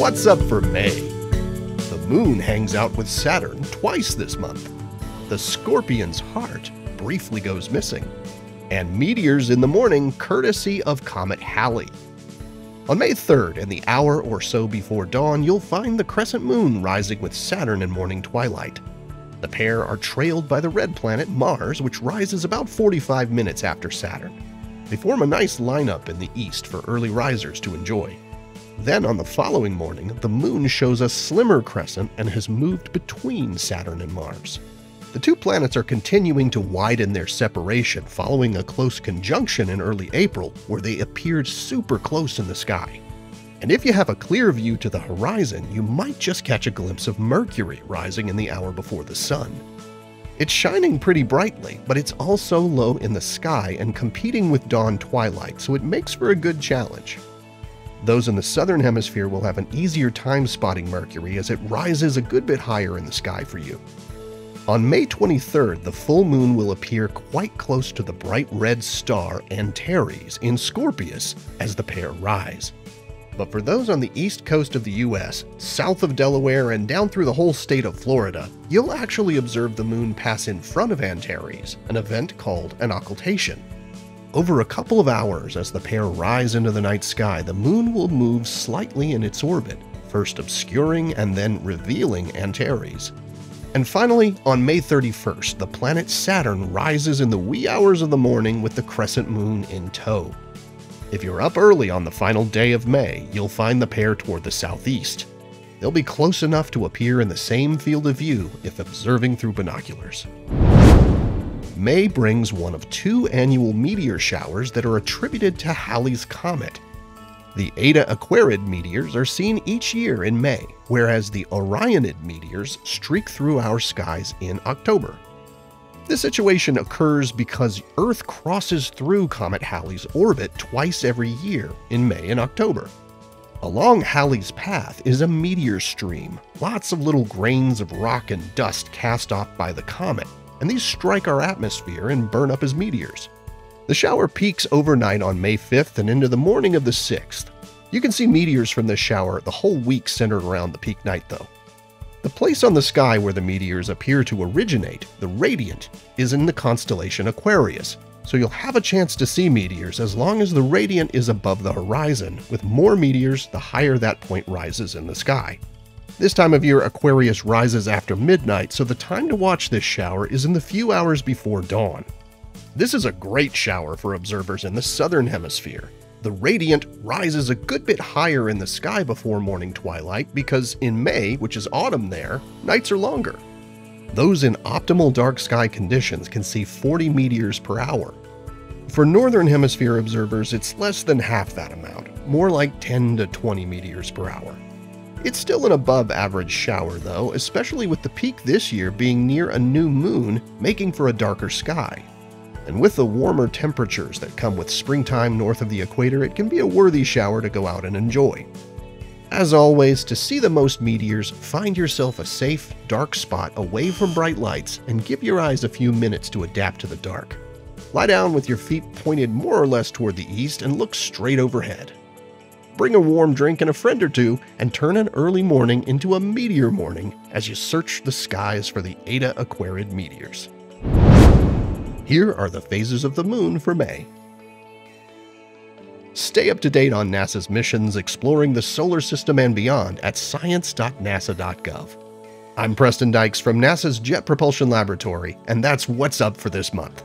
What's up for May? The moon hangs out with Saturn twice this month. The Scorpion's heart briefly goes missing. And meteors in the morning courtesy of Comet Halley. On May 3rd, in the hour or so before dawn, you'll find the crescent moon rising with Saturn in morning twilight. The pair are trailed by the red planet Mars, which rises about 45 minutes after Saturn. They form a nice lineup in the east for early risers to enjoy. Then on the following morning, the moon shows a slimmer crescent and has moved between Saturn and Mars. The two planets are continuing to widen their separation following a close conjunction in early April where they appeared super close in the sky. And if you have a clear view to the horizon, you might just catch a glimpse of Mercury rising in the hour before the Sun. It's shining pretty brightly, but it's also low in the sky and competing with dawn twilight, so it makes for a good challenge. Those in the southern hemisphere will have an easier time spotting Mercury as it rises a good bit higher in the sky for you. On May 23rd, the full moon will appear quite close to the bright red star Antares in Scorpius as the pair rise. But for those on the east coast of the US, south of Delaware and down through the whole state of Florida, you'll actually observe the moon pass in front of Antares, an event called an occultation. Over a couple of hours as the pair rise into the night sky, the moon will move slightly in its orbit, first obscuring and then revealing Antares. And finally, on May 31st, the planet Saturn rises in the wee hours of the morning with the crescent moon in tow. If you're up early on the final day of May, you'll find the pair toward the southeast. They'll be close enough to appear in the same field of view if observing through binoculars. May brings one of two annual meteor showers that are attributed to Halley's Comet. The Eta Aquarid meteors are seen each year in May, whereas the Orionid meteors streak through our skies in October. This situation occurs because Earth crosses through Comet Halley's orbit twice every year in May and October. Along Halley's path is a meteor stream, lots of little grains of rock and dust cast off by the comet, and these strike our atmosphere and burn up as meteors. The shower peaks overnight on May 5th and into the morning of the 6th. You can see meteors from this shower the whole week centered around the peak night though. The place on the sky where the meteors appear to originate, the radiant, is in the constellation Aquarius, so you'll have a chance to see meteors as long as the radiant is above the horizon, with more meteors the higher that point rises in the sky. This time of year Aquarius rises after midnight, so the time to watch this shower is in the few hours before dawn. This is a great shower for observers in the southern hemisphere. The radiant rises a good bit higher in the sky before morning twilight because in May, which is autumn there, nights are longer. Those in optimal dark sky conditions can see 40 meteors per hour. For northern hemisphere observers, it's less than half that amount, more like 10 to 20 meteors per hour. It's still an above average shower though, especially with the peak this year being near a new moon, making for a darker sky. And with the warmer temperatures that come with springtime north of the equator, it can be a worthy shower to go out and enjoy. As always, to see the most meteors, find yourself a safe, dark spot away from bright lights and give your eyes a few minutes to adapt to the dark. Lie down with your feet pointed more or less toward the east and look straight overhead. Bring a warm drink and a friend or two and turn an early morning into a meteor morning as you search the skies for the Eta Aquarid meteors. Here are the phases of the moon for May. Stay up to date on NASA's missions exploring the solar system and beyond at science.nasa.gov. I'm Preston Dykes from NASA's Jet Propulsion Laboratory, and that's what's up for this month.